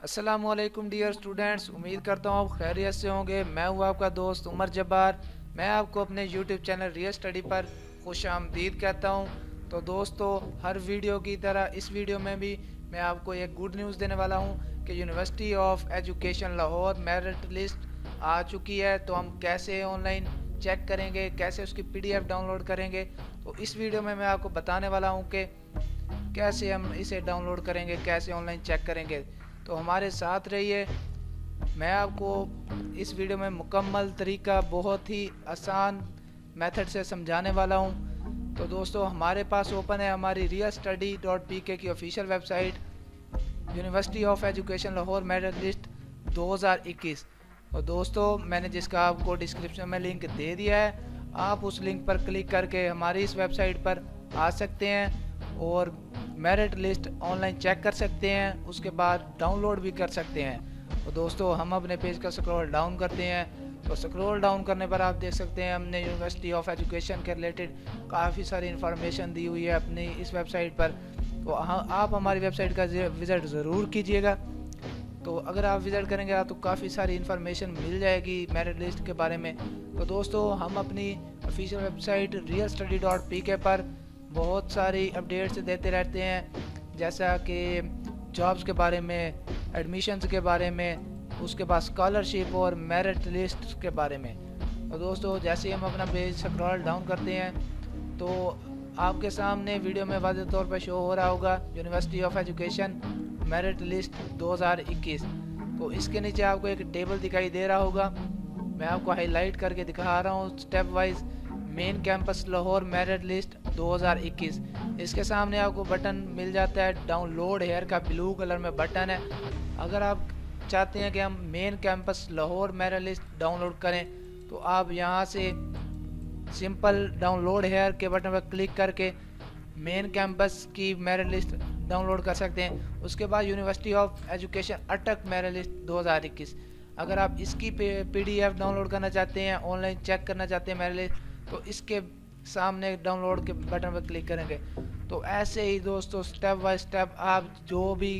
अस्सलामुअलैकुम dear students, उम्मीद करता हूँ आप खैरियत से होंगे। मैं हूँ आपका दोस्त उमर जब्बार। मैं आपको अपने यूट्यूब चैनल रियल स्टडी पर खुश आमदीद कहता हूँ। तो दोस्तों, हर वीडियो की तरह इस वीडियो में भी मैं आपको एक गुड न्यूज़ देने वाला हूँ कि university of education Lahore merit list आ चुकी है। तो हम कैसे ऑनलाइन चेक करेंगे, कैसे उसकी PDF डाउनलोड करेंगे, तो इस वीडियो में मैं आपको बताने वाला हूँ कि कैसे हम इसे डाउनलोड करेंगे, कैसे ऑनलाइन चेक करेंगे। तो हमारे साथ रहिए। मैं आपको इस वीडियो में मुकम्मल तरीका बहुत ही आसान मेथड से समझाने वाला हूं। तो दोस्तों, हमारे पास ओपन है हमारी realstudy.pk की official website, university of education Lahore merit list 2021। और दोस्तों, मैंने जिसका आपको डिस्क्रिप्शन में लिंक दे दिया है, आप उस लिंक पर क्लिक करके हमारी इस वेबसाइट पर आ सकते हैं और मेरिट लिस्ट ऑनलाइन चेक कर सकते हैं, उसके बाद डाउनलोड भी कर सकते हैं। तो दोस्तों, हम अपने पेज का स्क्रॉल डाउन करते हैं। तो स्क्रॉल डाउन करने पर आप देख सकते हैं हमने यूनिवर्सिटी ऑफ एजुकेशन के रिलेटेड काफ़ी सारी इन्फॉर्मेशन दी हुई है अपनी इस वेबसाइट पर। तो आप हमारी वेबसाइट का विज़िट ज़रूर कीजिएगा। तो अगर आप विज़िट करेंगे तो काफ़ी सारी इन्फॉर्मेशन मिल जाएगी मेरिट लिस्ट के बारे में। तो दोस्तों, हम अपनी ऑफिशियल वेबसाइट realstudy.pk पर बहुत सारी अपडेट्स देते रहते हैं, जैसा कि जॉब्स के बारे में, एडमिशन्स के बारे में, उसके बाद स्कॉलरशिप और मेरिट लिस्ट के बारे में। तो दोस्तों, जैसे ही हम अपना पेज स्क्रॉल डाउन करते हैं तो आपके सामने वीडियो में वाज़ेह तौर पर शो हो रहा होगा university of education merit list 2021। तो इसके नीचे आपको एक टेबल दिखाई दे रहा होगा। मैं आपको हाईलाइट करके दिखा रहा हूँ step wise. Main campus Lahore merit list 2021, इसके सामने आपको बटन मिल जाता है डाउनलोड हेयर का, ब्लू कलर में बटन है। अगर आप चाहते हैं कि हम main campus Lahore merit list download करें तो आप यहां से सिंपल डाउनलोड हेयर के बटन पर क्लिक करके मेन कैंपस की मेरिट लिस्ट डाउनलोड कर सकते हैं। उसके बाद यूनिवर्सिटी ऑफ एजुकेशन अटक मेरिट लिस्ट 2021, अगर आप इसकी PDF डाउनलोड करना चाहते हैं, ऑनलाइन चेक करना चाहते हैं मेरिट लिस्ट, तो इसके सामने डाउनलोड के बटन पर क्लिक करेंगे। तो ऐसे ही दोस्तों स्टेप बाय स्टेप आप जो भी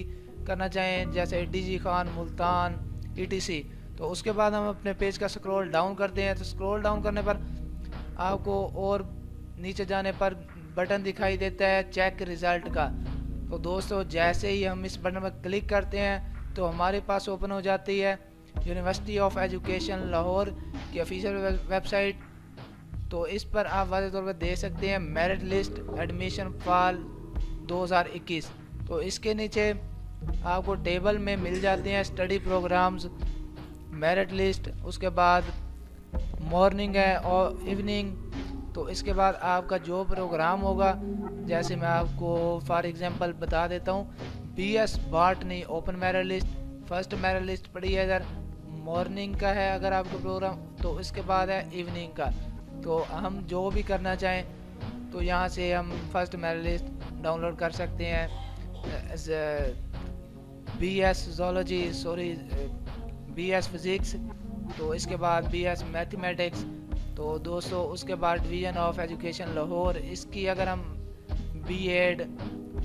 करना चाहें, जैसे DG खान, मुल्तान, ETC। तो उसके बाद हम अपने पेज का स्क्रॉल डाउन करते हैं। तो स्क्रॉल डाउन करने पर आपको और नीचे जाने पर बटन दिखाई देता है चेक रिजल्ट का। तो दोस्तों, जैसे ही हम इस बटन पर क्लिक करते हैं तो हमारे पास ओपन हो जाती है यूनिवर्सिटी ऑफ एजुकेशन लाहौर की ऑफिशियल वेबसाइट। तो इस पर आप वाज़ेह तौर पर देख सकते हैं मेरिट लिस्ट एडमिशन फॉल 2021। तो इसके नीचे आपको टेबल में मिल जाते हैं स्टडी प्रोग्राम्स, मेरिट लिस्ट, उसके बाद मॉर्निंग है और इवनिंग। तो इसके बाद आपका जो प्रोग्राम होगा, जैसे मैं आपको फॉर एग्जांपल बता देता हूँ, BS botany open merit list, first merit list पड़ी है इधर, मॉर्निंग का है अगर आपका प्रोग्राम, तो इसके बाद है इवनिंग का। तो हम जो भी करना चाहें तो यहाँ से हम फर्स्ट मेरिट लिस्ट डाउनलोड कर सकते हैं। BS जोलॉजी, BS फिज़िक्स, तो इसके बाद BS मैथमेटिक्स। तो दोस्तों, उसके बाद डिवीज़न ऑफ एजुकेशन लाहौर, इसकी अगर हम B.Ed,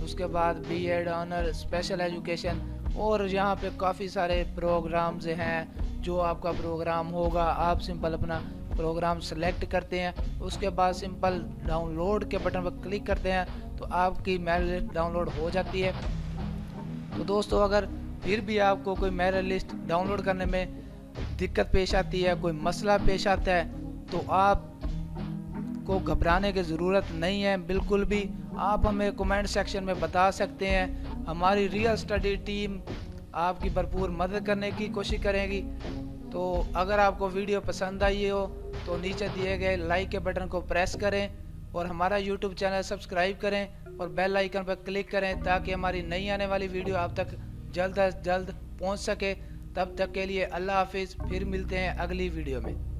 उसके बाद B.Ed ऑनर स्पेशल एजुकेशन, और यहाँ पे काफ़ी सारे प्रोग्राम्स हैं। जो आपका प्रोग्राम होगा आप सिंपल अपना प्रोग्राम सेलेक्ट करते हैं, उसके बाद सिंपल डाउनलोड के बटन पर क्लिक करते हैं तो आपकी मेरिट लिस्ट डाउनलोड हो जाती है। तो दोस्तों, अगर फिर भी आपको कोई मेरिट लिस्ट डाउनलोड करने में दिक्कत पेश आती है, कोई मसला पेश आता है, तो आप को घबराने की ज़रूरत नहीं है बिल्कुल भी। आप हमें कमेंट सेक्शन में बता सकते हैं। हमारी रियल स्टडी टीम आपकी भरपूर मदद करने की कोशिश करेगी। तो अगर आपको वीडियो पसंद आई हो तो नीचे दिए गए लाइक के बटन को प्रेस करें और हमारा यूट्यूब चैनल सब्सक्राइब करें और बेल आइकन पर क्लिक करें ताकि हमारी नई आने वाली वीडियो आप तक जल्द अज जल्द पहुंच सके। तब तक के लिए अल्लाह हाफिज़, फिर मिलते हैं अगली वीडियो में।